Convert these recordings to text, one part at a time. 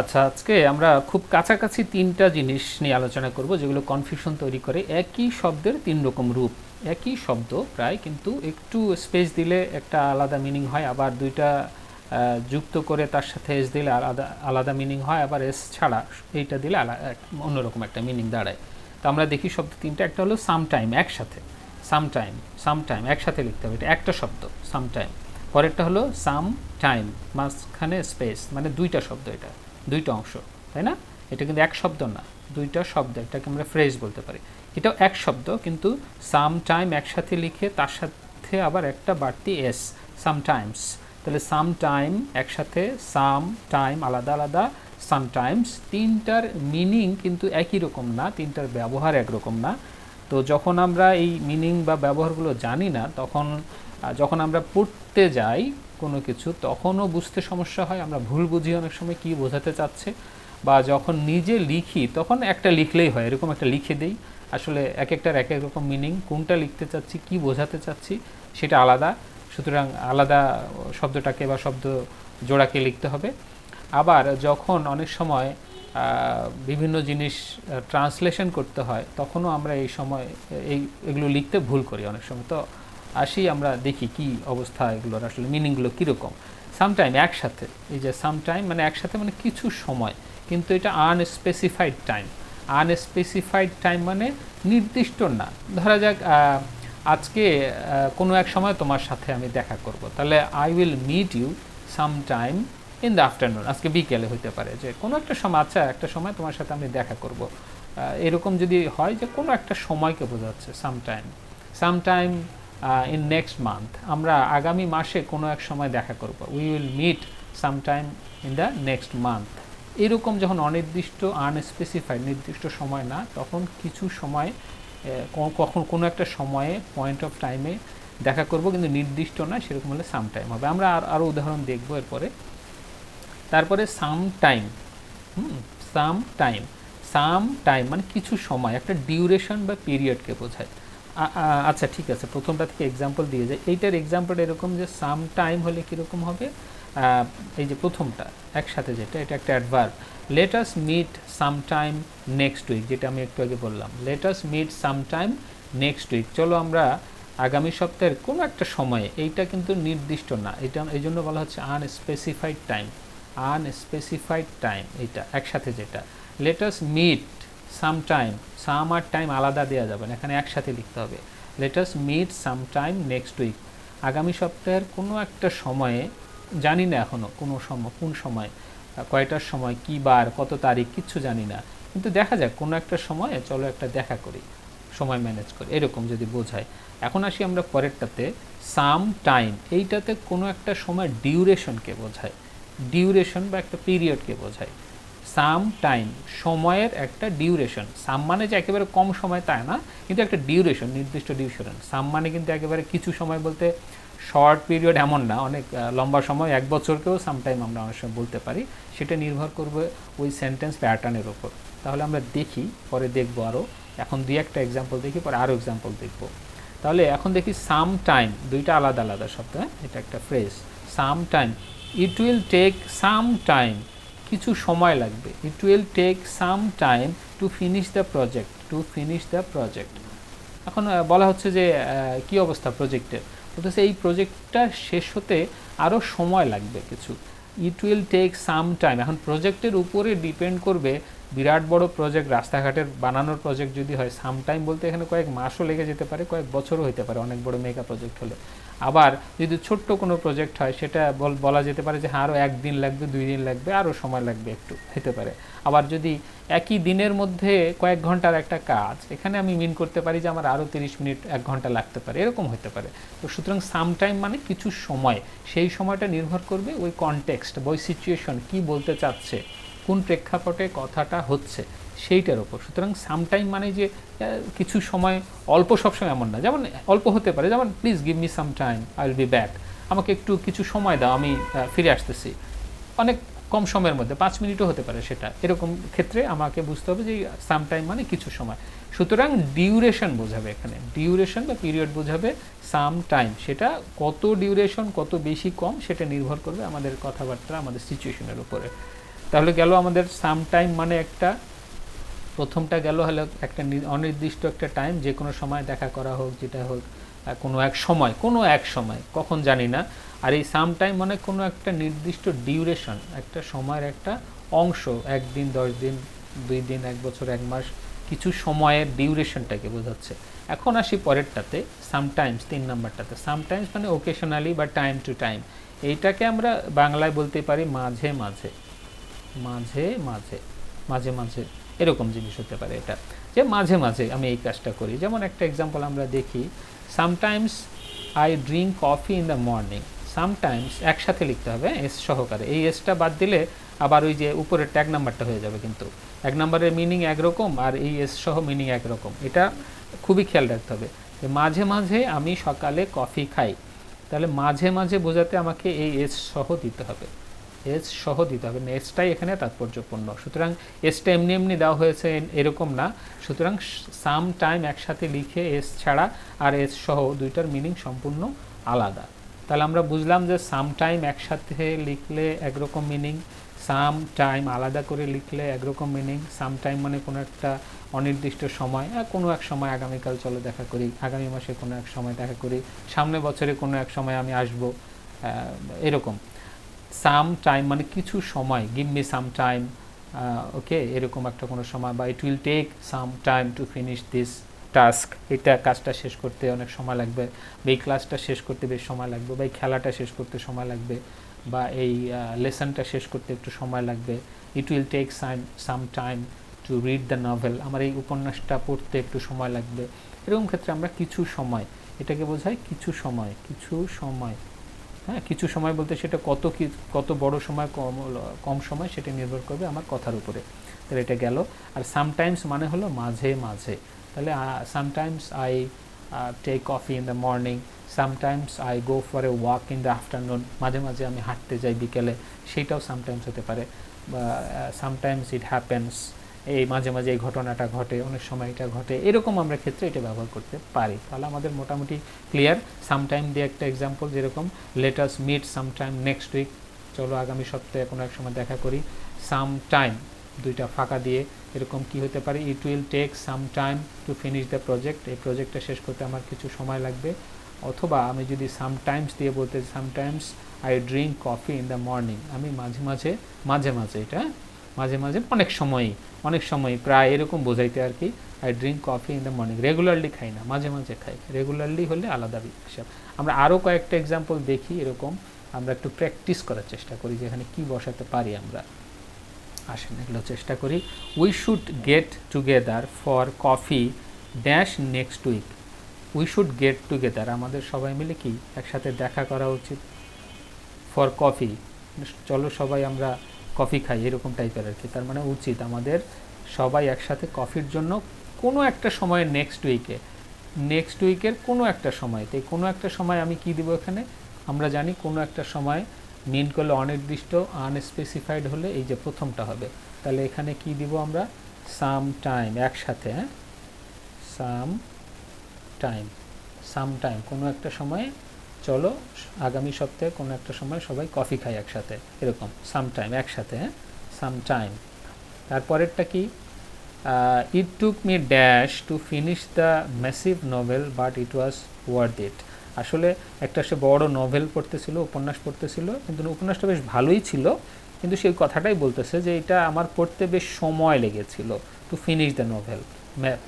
আচ্ছা, আজকে আমরা খুব কাছাকাছি তিনটা জিনিস নিয়ে আলোচনা করব যেগুলো কনফিউশন তৈরি করে। একই শব্দের তিন রকম রূপ, একই শব্দ প্রায়, কিন্তু একটু স্পেস দিলে একটা আলাদা মিনিং হয়, আবার দুইটা যুক্ত করে তার সাথে এস দিলে আলাদা আলাদা মিনিং হয়, আবার এস ছাড়া এইটা দিলে অন্যরকম একটা মিনিং দাঁড়ায়। তো আমরা দেখি শব্দ তিনটা। একটা হলো সামটাইম, একসাথে, সামটাইম, সামটাইম একসাথে লিখতে হবে, এটা একটা শব্দ সামটাইম। পরেরটা হলো সাম টাইম, মাঝখানে স্পেস, মানে দুইটা শব্দ, এটা দুইটা অংশ, তাই না? এটা কিন্তু এক শব্দ না, দুইটা শব্দ, এটাকে আমরা ফ্রেজ বলতে পারি। এটাও এক শব্দ, কিন্তু সাম টাইম একসাথে লিখে তার সাথে আবার একটা বাড়তি এস, সামটাইমস। তাহলে সাম টাইম একসাথে, সাম টাইম আলাদা আলাদা, সামটাইমস। তিনটার মিনিং কিন্তু একই রকম না, তিনটার ব্যবহার একরকম না। তো যখন আমরা এই মিনিং বা ব্যবহারগুলো জানি না, তখন যখন আমরা পড়তে যাই কোনো কিছু, তখনও বুঝতে সমস্যা হয়, আমরা ভুল বুঝি অনেক সময় কী বোঝাতে চাচ্ছে। বা যখন নিজে লিখি তখন একটা লিখলেই হয়, এরকম একটা লিখে দিই, আসলে এক একটার এক এক রকম মিনিং, কোনটা লিখতে চাচ্ছি, কি বোঝাতে চাচ্ছি সেটা আলাদা। সুতরাং আলাদা শব্দটাকে বা শব্দ জোড়াকে লিখতে হবে। আবার যখন অনেক সময় বিভিন্ন জিনিস ট্রান্সলেশন করতে হয়, তখনও আমরা এই সময় এগুলো লিখতে ভুল করি অনেক সময়। তো আসি আমরা দেখি কি অবস্থা, এগুলোর আসলে মিনিংগুলো কীরকম। সামটাইম একসাথে, এই যে সামটাইম মানে একসাথে, মানে কিছু সময়, কিন্তু এটা আনস্পেসিফাইড টাইম। আনস্পেসিফাইড টাইম মানে নির্দিষ্ট না। ধরা যাক আজকে কোনো এক সময় তোমার সাথে আমি দেখা করব, তাহলে I will meet you sometime in the afternoon, আজকে বিকেলে হইতে পারে যে কোনো একটা সময়, আচ্ছা একটা সময় তোমার সাথে আমি দেখা করব, এরকম যদি হয় যে কোনো একটা সময়কে বোঝাচ্ছে sometime. Sometime in next month, আমরা আগামী মাসে কোনো এক সময় দেখা করব, we will meet sometime in the next month. এরকম যখন অনির্দিষ্ট, আনস্পেসিফাইড, নির্দিষ্ট সময় না, তখন কিছু সময়, কখন কোনো একটা সময়ে, পয়েন্ট অফ টাইমে দেখা করব, কিন্তু নির্দিষ্ট না, সেরকম হলে সাম টাইম হবে। আমরা আরও উদাহরণ দেখব এরপরে। তারপরে সাম টাইম, সাম টাইম, সাম টাইম মানে কিছু সময়, একটা ডিউরেশন বা পিরিয়ডকে বোঝায়। আচ্ছা ঠিক আছে, প্রথমটা থেকে এক্সাম্পল দিয়ে যায়। এইটার এক্সাম্পলটা এরকম যে সাম টাইম হলে কীরকম হবে, এই যে প্রথমটা একসাথে যেটা, এটা একটা adverb. Let us meet some time next week, যেটা আমি একটু আগে বললাম, let us meet some time next week, চলো আমরা আগামী সপ্তাহের কোনো একটা সময়ে। এইটা কিন্তু নির্দিষ্ট না, এটা এই জন্য বলা হচ্ছে আনস্পেসিফাইড টাইম। আনস্পেসিফাইড টাইম এইটা একসাথে যেটা। Let us meet some time, some আর টাইম আলাদা দেওয়া যাবে না, এখানে একসাথে লিখতে হবে। Let us meet some time next week, আগামী সপ্তাহের কোনো একটা সময়ে, জানি না এখনও কোনো সময়, কোন সময়, কয়টার সময়, কী বার, কত তারিখ, কিচ্ছু জানি না, কিন্তু দেখা যাক কোনো একটা সময়ে চলো একটা দেখা করি, সময় ম্যানেজ করি, এরকম যদি বোঝায়। এখন আসি আমরা পরেরটাতে, সাম টাইম, এইটাতে কোনো একটা সময় ডিউরেশনকে বোঝায়, ডিউরেশন বা একটা পিরিয়ডকে বোঝায়। সাম টাইম সময়ের একটা ডিউরেশন, সাম মানে যে একেবারে কম সময় তাই না, কিন্তু একটা ডিউরেশন, নির্দিষ্ট ডিউরেশন। সাম মানে কিন্তু একেবারে কিছু সময় বলতে শর্ট পিরিয়ড এমন না, অনেক লম্বা সময়, এক বছরকেও সামটাইম আমরা অনেক সময় বলতে পারি। সেটা নির্ভর করবে ওই সেন্টেন্স প্যাটার্নের ওপর। তাহলে আমরা দেখি, পরে দেখবো আরও। এখন দুই একটা এক্সাম্পল দেখি, পরে আরও এক্সাম্পল দেখব। তাহলে এখন দেখি সাম টাইম, দুইটা আলাদা আলাদা শব্দ, হ্যাঁ, এটা একটা phrase. Some time, it will take some time, কিছু সময় লাগবে। It will take some time to finish the project, to finish the project. এখন বলা হচ্ছে যে কি অবস্থা প্রজেক্টের, বলতেছে এই প্রজেক্টটা শেষ হতে আরও সময় লাগবে কিছু। It will take some time, এখন প্রজেক্টের উপরে ডিপেন্ড করবে। বিরাট বড় প্রজেক্ট, রাস্তাঘাটের বানানোর প্রজেক্ট যদি হয়, সাম টাইম বলতে এখানে কয়েক মাসও লেগে যেতে পারে, কয়েক বছরও হতে পারে অনেক বড় মেগা প্রজেক্ট হলে। আবার যদি ছোট্ট কোনো প্রজেক্ট হয়, সেটা বলা যেতে পারে যে হ্যাঁ আরও একদিন লাগবে, 2 দিন লাগবে, আরও সময় লাগবে একটু, হতে পারে। আবার যদি একই দিনের মধ্যে কয়েক ঘন্টার একটা কাজ, এখানে আমি মিন করতে পারি যে আমার আরও 30 মিনিট, 1 ঘন্টা লাগতে পারে, এরকম হতে পারে। তো সুতরাং সাম টাইম মানে কিছু সময়, সেই সময়টা নির্ভর করবে ওই কনটেক্সট বা ওই সিচুয়েশন, কী বলতে চাচ্ছে, কোন প্রেক্ষাপটে কথাটা হচ্ছে সেইটার ওপর। সুতরাং সাম টাইম মানে যে কিছু সময়, অল্প সবসময় এমন না, যেমন অল্প হতে পারে, যেমন please give me some time, I will be back, আমাকে একটু কিছু সময় দাও, আমি ফিরে আসতেছি। অনেক কম সময়ের মধ্যে, 5 মিনিটও হতে পারে সেটা, এরকম ক্ষেত্রে আমাকে বুঝতে হবে যে সাম টাইম মানে কিছু সময়। সুতরাং ডিউরেশন বোঝাবে এখানে, ডিউরেশন বা পিরিয়ড বোঝাবে সাম টাইম। সেটা কত ডিউরেশন, কত বেশি কম, সেটা নির্ভর করবে আমাদের কথাবার্তা, আমাদের সিচুয়েশনের উপরে। তাহলে গেল আমাদের সাম টাইম মানে একটা, প্রথমটা গেল হলো একটা অনির্দিষ্ট একটা টাইম, যে কোনো সময় দেখা করা হোক, যেটা হোক কোনো এক সময় কখন জানি না। আর এই সাম টাইম মানে কোনো একটা নির্দিষ্ট ডিউরেশন, একটা সময়ের একটা অংশ, 1 দিন, 10 দিন, 2 দিন, 1 বছর, 1 মাস, কিছু সময়ের ডিউরেশনটাকে বোঝাচ্ছে। এখন আসি পরেরটাতে, সামটাইমস, 3 নাম্বারটাতে। সামটাইমস মানে ওকেশনালি বা টাইম টু টাইম। এইটাকে আমরা বাংলায় বলতে পারি মাঝে মাঝে, মাঝে মাঝে, মাঝে মাঝে এরকম জিনিস হতে পারে এটা, যে মাঝে মাঝে আমি এই কাজটা করি। যেমন একটা এক্সাম্পল আমরা দেখি, sometimes I drink coffee in the morning. Sometimes একসাথে লিখতে হবে এস সহকারে, এই এসটা বাদ দিলে আবার ওই যে উপরের ট্যাগ নাম্বারটা হয়ে যাবে, কিন্তু 1 নম্বরের মিনিং একরকম আর এই এস সহ মিনিং একরকম, এটা খুবই খেয়াল রাখতে হবে। যে মাঝে মাঝে আমি সকালে কফি খাই, তাহলে মাঝে মাঝে বোঝাতে আমাকে এই এস সহ দিতে হবে, এস সহ দিতে হবে না, এসটাই এখানে তাৎপর্যপূর্ণ। সুতরাং এসটা এমনি এমনি দেওয়া হয়েছে এরকম না। সুতরাং সাম টাইম একসাথে লিখে এস ছাড়া আর এস সহ দুইটার মিনিং সম্পূর্ণ আলাদা। তাহলে আমরা বুঝলাম যে সাম টাইম একসাথে লিখলে একরকম মিনিং, সাম টাইম আলাদা করে লিখলে একরকম মিনিং। সাম টাইম মানে কোনো একটা অনির্দিষ্ট সময়, কোনো এক সময় আগামীকাল চলো দেখা করি, আগামী মাসে কোনো এক সময় দেখা করি, সামনে বছরে কোনো এক সময় আমি আসব, এরকম। সাম টাইম মানে কিছু সময়, give me some time, okay, এরকম একটা কোনো সময়। বা it will take some time to finish this task, এটা কাজটা শেষ করতে অনেক সময় লাগবে, বা এই ক্লাসটা শেষ করতে বেশ সময় লাগবে, বা এই খেলাটা শেষ করতে সময় লাগবে, বা এই লেসনটা শেষ করতে একটু সময় লাগবে। It will take some time to read the novel, আমার এই উপন্যাসটা পড়তে একটু সময় লাগবে। এরকম ক্ষেত্রে আমরা কিছু সময়, এটাকে বোঝায় কিছু সময়, কিছু সময়। হ্যাঁ, কিছু সময় বলতে সেটা কত বড় সময়, কম সময়, সেটা নির্ভর করবে আমার কথার উপরে। তাহলে এটা গেল। আর সামটাইমস মানে হলো মাঝে মাঝে, তাহলে sometimes I take coffee in the morning, sometimes I go for a walk in the afternoon, মাঝে মাঝে আমি হাঁটতে যাই বিকেলে, সেইটাও সামটাইমস হতে পারে। বা সামটাইমস ইট হ্যাপেন্স, এই মাঝে মাঝে এই ঘটনাটা ঘটে, অনেক সময় এটা ঘটে, এরকম আমরা ক্ষেত্রে এটা ব্যবহার করতে পারি। তাহলে আমাদের মোটামুটি ক্লিয়ার। সামটাইম দিয়ে একটা এক্সাম্পল, যেরকম let us meet sometime next week, চলো আগামী সপ্তাহে কোনো এক সময় দেখা করি। সাম টাইম দুইটা ফাঁকা দিয়ে এরকম কি হতে পারে, it will take some time to finish the project, এই প্রজেক্টটা শেষ করতে আমার কিছু সময় লাগবে। অথবা আমি যদি সামটাইমস দিয়ে বলতে, sometimes I drink coffee in the morning, আমি মাঝে মাঝে, মাঝে মাঝে, এটা মাঝে মাঝে অনেক সময় প্রায় এরকম বোঝাইতে আর কি। I drink coffee in the morning, regularly খাই না, মাঝে মাঝে খাই। রেগুলারলি হলে আলাদা হিসাব। আমরা আরও কয়েকটা এক্সাম্পল দেখি এরকম, আমরা একটু প্র্যাকটিস করার চেষ্টা করি যে এখানে কী বসাতে পারি আমরা। আসেন এগুলো চেষ্টা করি। We should get together for coffee dash next week. We should get together, আমাদের সবাই মিলে কি একসাথে দেখা করা উচিত। ফর কফি, চলো সবাই আমরা কফি খাই, এরকম টাইপের আর কি। তার মানে উচিত আমাদের সবাই একসাথে কফির জন্য কোনো একটা সময়, নেক্সট উইকের কোনো একটা সময়। তাই কোনো একটা সময় আমি কি দিব এখানে, আমরা জানি কোনো একটা সময় মিন করলে অনির্দিষ্ট, আনস্পেসিফাইড হলে এই যে প্রথমটা হবে। তাহলে এখানে কি দিব আমরা, সাম টাইম, একসাথে, হ্যাঁ, সাম টাইম কোনো একটা সময়, চলো আগামী সপ্তাহে কোনো একটা সময় সবাই কফি খাই একসাথে, এরকম সাম টাইম, একসাথে, হ্যাঁ, সাম টাইম। তারপরেরটা কি, it took me dash to finish the massive novel but it was worth it. আসলে একটা সে বড় নোভেল পড়তেছিল, উপন্যাস পড়তেছিল, কিন্তু উপন্যাসটা বেশ ভালোই ছিল, কিন্তু সেই কথাটাই বলতেছে যে এটা আমার পড়তে বেশ সময় লেগেছিল। Two finish the novel,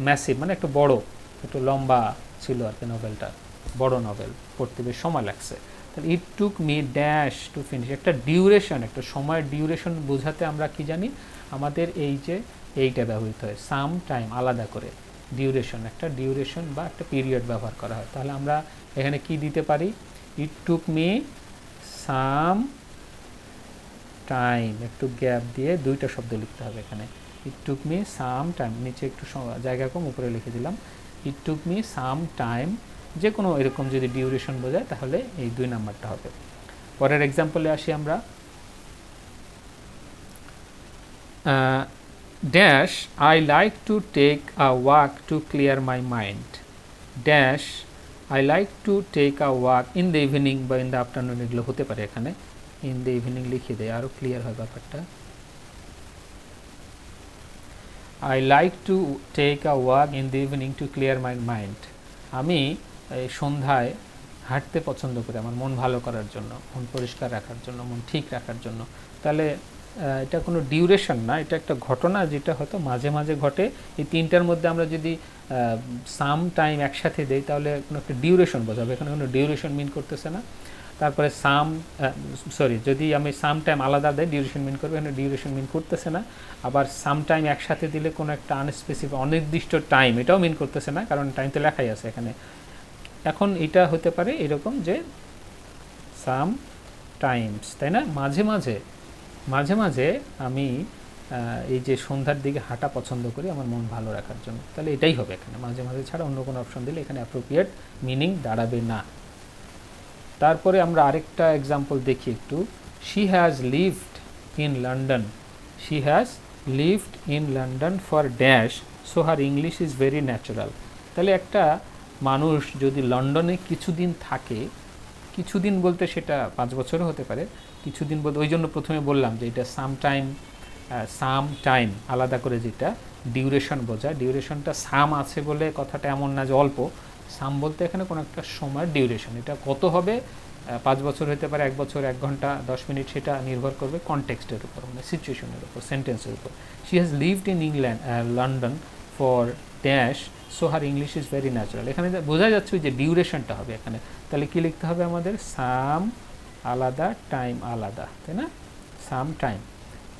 massive মানে একটু বড়, একটু লম্বা ছিল আর কি নোভেলটা, বড় নোভেল, পড়তে বেশ সময় লাগছে। তাহলে it took me dash to finish, একটা ডিউরেশন, একটা সময়ের ডিউরেশন বোঝাতে আমরা কি জানি, আমাদের এই যে এইটা ব্যবহৃত হয়, সাম টাইম আলাদা করে, ডিউরেশন, একটা ডিউরেশন বা একটা পিরিয়ড ব্যবহার করা হয়। তাহলে আমরা এখানে কি দিতে পারি, ইট টুক মি সাম টাইম, একটু গ্যাপ দিয়ে দুইটা শব্দ লিখতে হবে এখানে। ইট টুক মি সাম টাইম, নিচে একটু জায়গা কম, উপরে লিখে দিলাম। ইট টুক মি সাম টাইম, যে কোনো এরকম যদি ডিউরেশন বোঝায় তাহলে এই 2 নাম্বারটা হবে। পরের এক্সাম্পলে আসি আমরা। Dash I like to take a walk to clear my mind, dash I like to take a walk in the evening বা ইন দ্য আফটারনুন, এগুলো হতে পারে। এখানে ইন দ্য ইভিনিং লিখে দেয়, আরও ক্লিয়ার হয় ব্যাপারটা। I like to take a walk in the evening to clear my mind. আমি এই সন্ধ্যায় হাঁটতে পছন্দ করি আমার মন ভালো করার জন্য, মন পরিষ্কার রাখার জন্য, মন ঠিক রাখার জন্য। তাহলে এটা কোনো ডিউরেশন না, এটা একটা ঘটনা যেটা হয়তো মাঝে মাঝে ঘটে। এই তিনটার মধ্যে আমরা যদি সাম টাইম একসাথে দেই তাহলে কোনো একটা ডিউরেশন বোঝাবে, এখানে কোনো ডিউরেশন মিন করতেছে না। তারপরে যদি আমি সাম টাইম আলাদা দেয় ডিউরেশন মিন করবে, এখানে ডিউরেশন মিন করতেছে না। আবার সাম টাইম একসাথে দিলে কোনো একটা আনস্পেসিফিক অনির্দিষ্ট টাইম, এটাও মিন করতেছে না, কারণ টাইম তো লেখাই আছে এখানে। এখন এটা হতে পারে এরকম যে সাম টাইমস, তাই না, মাঝে মাঝে মাঝে মাঝে আমি এই যে সন্ধ্যার দিকে হাঁটা পছন্দ করি আমার মন ভালো রাখার জন্য, তাহলে এটাই হবে এখানে। মাঝে মাঝে ছাড়া অন্য কোনো অপশন দিলে এখানে অ্যাপ্রোপ্রিয়েট মিনিং দাঁড়াবে না। তারপরে আমরা আরেকটা এক্সাম্পল দেখি একটু। She has lived in London, she has lived in London for dash so her English is very natural. তাহলে একটা মানুষ যদি লন্ডনে কিছুদিন থাকে, কিছুদিন বলতে সেটা 5 বছরও হতে পারে, কিছুদিন বলতে ওই জন্য প্রথমে বললাম যে এটা সাম টাইম আলাদা করে যেটা ডিউরেশন বোঝায়, ডিউরেশনটা সাম আছে বলে কথাটা এমন না যে অল্প, সাম বলতে এখানে কোনো একটা সময়ের ডিউরেশন। এটা কত হবে, 5 বছর হতে পারে, 1 বছর, 1 ঘন্টা, 10 মিনিট, সেটা নির্ভর করবে কনটেক্সটের উপর, মানে সিচুয়েশনের উপর, সেন্টেন্সের উপর। She has lived in London for dash so her English is very natural. এখানে বোঝা যাচ্ছে যে ডিউরেশনটা হবে এখানে, তাহলে কী লিখতে হবে আমাদের, সাম আলাদা টাইম আলাদা, তাই না, সাম টাইম।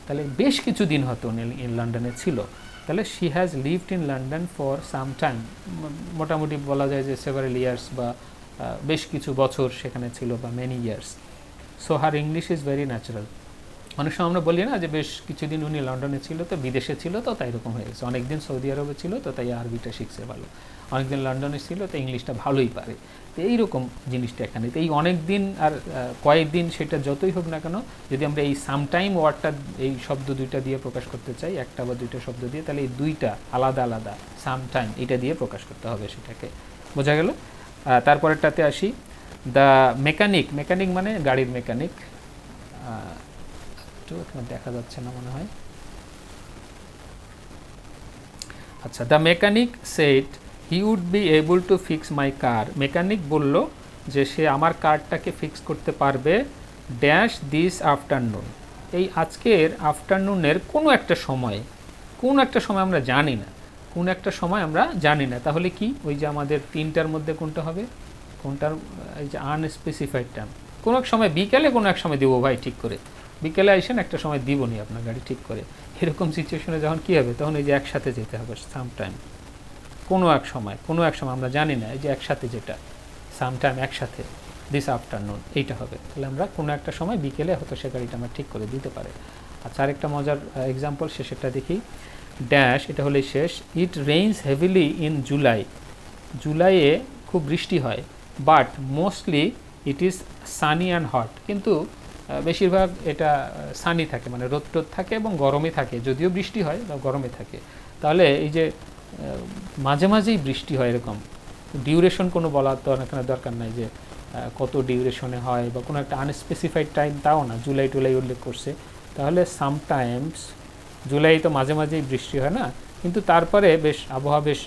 তাহলে বেশ কিছুদিন হয়তো ইন লন্ডনে ছিল, তাহলে she has lived in London for some time, মোটামুটি বলা যায় যে সেভারাল ইয়ার্স বা বেশ কিছু বছর সেখানে ছিল, বা many years. So her English is very natural. অনেক সময় আমরা বলি না যে বেশ কিছুদিন উনি লন্ডনে ছিল তো, বিদেশে ছিল তো তাই এরকম হয়ে গেছে, অনেকদিন সৌদি আরবে ছিল তো তাই আরবিটা শিখছে ভালো, অনেকদিন লন্ডনে ছিল তো ইংলিশটা ভালোই পারে। তো এইরকম জিনিসটা এখানে, তো এই অনেক দিন আর কয়েকদিন সেটা যতই হোক না কেন, যদি আমরা এই সামটাইম ওয়ার্ডটা, এই শব্দ দুইটা দিয়ে প্রকাশ করতে চাই, একটা বা দুইটা শব্দ দিয়ে, তাহলে এই দুইটা আলাদা আলাদা সামটাইম এটা দিয়ে প্রকাশ করতে হবে সেটাকে, বোঝা গেল। তারপরেরটাতে আসি, দ্য মেকানিক, মেকানিক মানে গাড়ির মেকানিক, এখানে দেখা যাচ্ছে না মনে হয়, আচ্ছা। The mechanic said he would be able to fix my car, mechanic বলল যে সে আমার কারটাকে ফিক্স করতে পারবে ড্যাশ দিস আফটারনুন, এই আজকের আফটারনুনের কোনো একটা সময়, কোন একটা সময় আমরা জানি না, কোন একটা সময় আমরা জানি না, তাহলে কি ওই যে আমাদের তিনটার মধ্যে কোনটা হবে, কোনটার, এই যে আনস্পেসিফাইড টাইম, কোনো এক সময় বিকেলে, কোনো এক সময় দিব ভাই ঠিক করে, বিকেলে আইসেন একটা সময় দিব নি আপনার গাড়ি ঠিক করে, এরকম সিচুয়েশনে যখন কী হবে তখন এই যে একসাথে যেতে হবে সামটাইম, কোনো এক সময়, কোনো এক সময় আমরা জানি না, এই যে একসাথে যেটা সামটাইম একসাথে দিস আফটারনুন এইটা হবে, তাহলে আমরা কোনো একটা সময় বিকেলে হয়তো সে গাড়িটা আমরা ঠিক করে দিতে পারে। আচ্ছা, আরেকটা মজার এক্সাম্পল শেষেরটা দেখি, ড্যাশ, এটা হলেই শেষ, it rains heavily in July, জুলাইয়ে খুব বৃষ্টি হয়, but mostly it is Sunny and hot, কিন্তু বেশিরভাগ এটা সানি থাকে, মানে রোদ টোদ থাকে এবং গরমে থাকে, যদিও বৃষ্টি হয় বা গরমে থাকে। তাহলে এই যে মাঝে মাঝেই বৃষ্টি হয় এরকম, ডিউরেশন কোনো বলার তো এখানে দরকার নাই যে কত ডিউরেশনে হয় বা কোনো একটা আনস্পেসিফাইড টাইম, তাও না, জুলাই টুলাই উল্লেখ করছে, তাহলে সামটাইমস, জুলাই তো মাঝে মাঝেই বৃষ্টি হয় না, কিন্তু তারপরে বেশ আবহাওয়া বেশ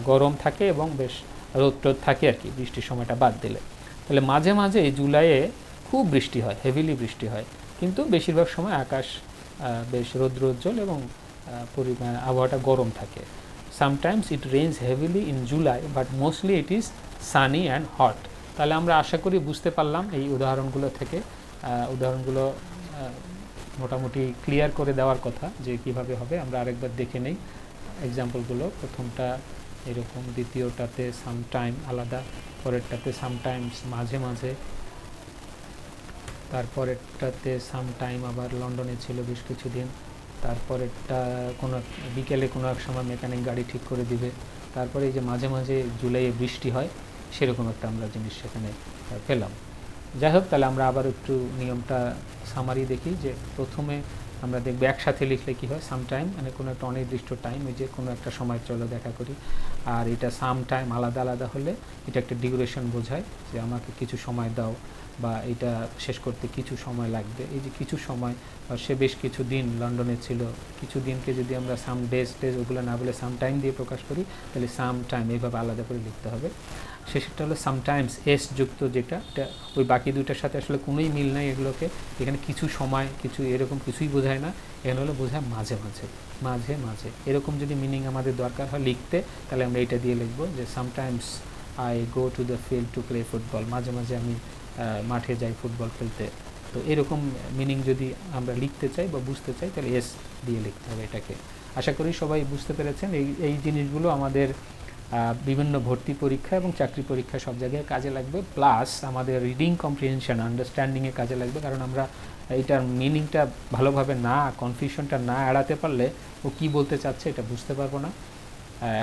গরম থাকে এবং বেশ রোদ টোদ থাকে আর কি, বৃষ্টির সময়টা বাদ দিলে। তাহলে মাঝে মাঝে জুলাইয়ে খুব বৃষ্টি হয়, হেভিলি বৃষ্টি হয়, কিন্তু বেশিরভাগ সময় আকাশ বেশ রৌদ্রোজ্জ্বল এবং আবহাওয়াটা গরম থাকে। Sometimes it rains heavily in July but mostly it is Sunny and hot. তাহলে আমরা আশা করি বুঝতে পারলাম এই উদাহরণগুলো থেকে, উদাহরণগুলো মোটামুটি ক্লিয়ার করে দেওয়ার কথা যে কিভাবে হবে। আমরা আরেকবার দেখে নেই এক্সাম্পলগুলো। প্রথমটা এরকম, দ্বিতীয়টাতে সামটাইম আলাদা, পরেরটাতে সামটাইমস মাঝে মাঝে, তারপরেরটাতে সামটাইম আবার লন্ডনে ছিল বেশ কিছুদিন, তারপরেরটা কোনো বিকেলে কোনো এক সময় মেকানিক গাড়ি ঠিক করে দিবে, তারপরে এই যে মাঝে মাঝে জুলাইয়ে বৃষ্টি হয়, সেরকম একটা আমরা জিনিস সেখানে পেলাম। যাই হোক, তাহলে আমরা আবার একটু নিয়মটা সামারি দেখি, যে প্রথমে আমরা দেখব একসাথে লিখলে কি হয়, সাম টাইম মানে কোনো একটা অনির্দিষ্ট টাইম, ওই যে কোনো একটা সময় চলো দেখা করি। আর এটা সাম টাইম আলাদা আলাদা হলে এটা একটা ডিউরেশন বোঝায়, যে আমাকে কিছু সময় দাও বা এটা শেষ করতে কিছু সময় লাগবে। এই যে কিছু সময়, সে বেশ কিছু দিন লন্ডনে ছিল, কিছু দিনকে যদি আমরা সাম ডেজ ওগুলো না বলে সাম টাইম দিয়ে প্রকাশ করি, তাহলে সাম টাইম এইভাবে আলাদা করে লিখতে হবে। শেষেরটা হলো সামটাইমস এস যুক্ত, যেটা এটা ওই বাকি দুইটার সাথে আসলে কোনোই মিল নাই এগুলোকে, এখানে কিছু সময় কিছু এরকম কিছুই বোঝায় না, এখানে হলো বোঝায় মাঝে মাঝে মাঝে মাঝে। এরকম যদি মিনিং আমাদের দরকার হয় লিখতে, তাহলে আমরা এটা দিয়ে লিখবো যে sometimes I go to the field to play football, মাঝে মাঝে আমি মাঠে যাই ফুটবল খেলতে। তো এরকম মিনিং যদি আমরা লিখতে চাই বা বুঝতে চাই, তাহলে এস দিয়ে লিখতে হবে এটাকে। আশা করি সবাই বুঝতে পেরেছেন। এই জিনিসগুলো আমাদের বিভিন্ন ভর্তি পরীক্ষা এবং চাকরি পরীক্ষা সব জায়গায় কাজে লাগবে, প্লাস আমাদের রিডিং কম্প্রিহেনশন আন্ডারস্ট্যান্ডিংয়ে কাজে লাগবে। কারণ আমরা এইটার মিনিংটা ভালোভাবে না, কনফিউশনটা না এড়াতে পারলে ও কী বলতে চাচ্ছে এটা বুঝতে পারবো না।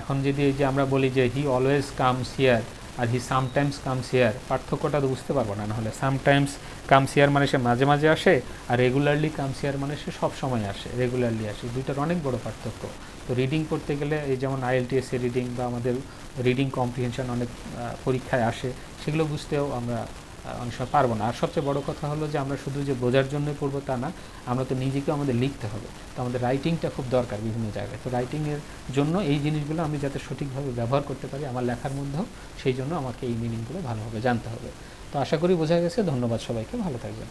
এখন যদি এই যে আমরা বলি যে হি অলওয়েজ কামস হিয়ার আর হি সামটাইমস কামস হিয়ার, পার্থক্যটা তো বুঝতে পারবো না। নাহলে সামটাইমস কামস হিয়ার মানে সে মাঝে মাঝে আসে, আর রেগুলারলি কামস হিয়ার মানে সে সব সময় আসে, রেগুলারলি আসে। দুইটার অনেক বড় পার্থক্য। তো রিডিং করতে গেলে এই যেমন IELTS এর রিডিং বা আমাদের রিডিং কম্প্রিহেনশন অনেক পরীক্ষায় আসে, সেগুলো বুঝতেও আমরা অনেক সময় পারবো না। আর সবচেয়ে বড় কথা হলো যে আমরা শুধু যে বোঝার জন্যই পড়বো তা না, আমরা তো নিজেকেও আমাদের লিখতে হবে। তো আমাদের রাইটিংটা খুব দরকার বিভিন্ন জায়গায়। তো রাইটিংয়ের জন্য এই জিনিসগুলো আমি যাতে সঠিকভাবে ব্যবহার করতে পারি আমার লেখার মধ্যেও, সেই জন্য আমাকে এই মিনিংগুলো ভালোভাবে জানতে হবে। তো আশা করি বোঝা গেছে। ধন্যবাদ সবাইকে, ভালো থাকবেন।